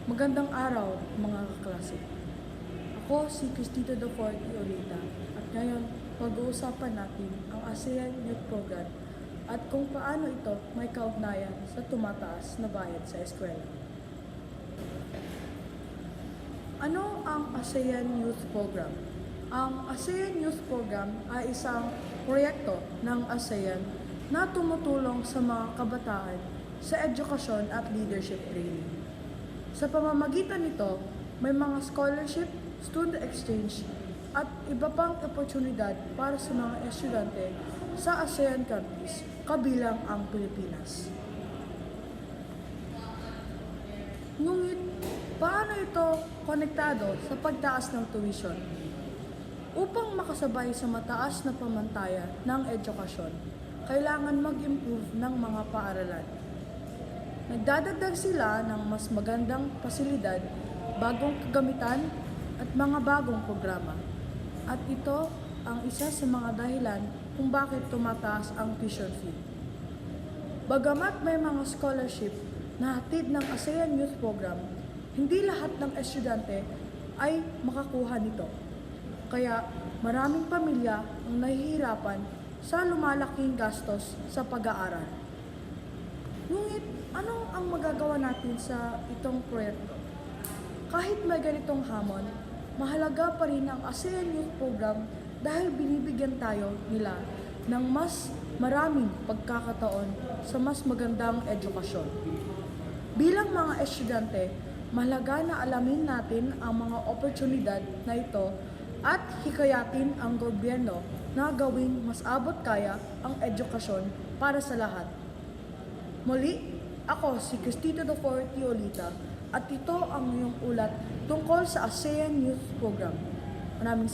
Magandang araw, mga kaklase. Ako si Cristito de Forte Olita at ngayon pag-uusapan natin ang ASEAN Youth Program at kung paano ito may kaugnayan sa tumataas na bayad sa eskwela. Ano ang ASEAN Youth Program? Ang ASEAN Youth Program ay isang proyekto ng ASEAN na tumutulong sa mga kabataan sa edukasyon at leadership training. Sa pamamagitan nito, may mga scholarship, student exchange, at iba pang oportunidad para sa mga estudyante sa ASEAN countries, kabilang ang Pilipinas. Ngunit, paano ito konektado sa pagtaas ng tuition? Upang makasabay sa mataas na pamantayan ng edukasyon, kailangan mag-improve ng mga paaralan. Nagdadagdag sila ng mas magandang pasilidad, bagong kagamitan, at mga bagong programa. At ito ang isa sa mga dahilan kung bakit tumataas ang tuition fee. Bagamat may mga scholarship na hatid ng ASEAN Youth Program, hindi lahat ng estudyante ay makakuha nito. Kaya maraming pamilya ang nahihirapan sa lumalaking gastos sa pag-aaral. Ngunit ano ang magagawa natin sa itong proyekto? Kahit may ganitong hamon, mahalaga pa rin ang ASEAN Youth Program dahil binibigyan tayo nila ng mas maraming pagkakataon sa mas magandang edukasyon. Bilang mga estudyante, mahalaga na alamin natin ang mga oportunidad na ito at hikayatin ang gobyerno na gawing mas abot kaya ang edukasyon para sa lahat. Muli, ako si Cristito de Forte Olita at ito ang iyong ulat tungkol sa ASEAN Youth Program. Maraming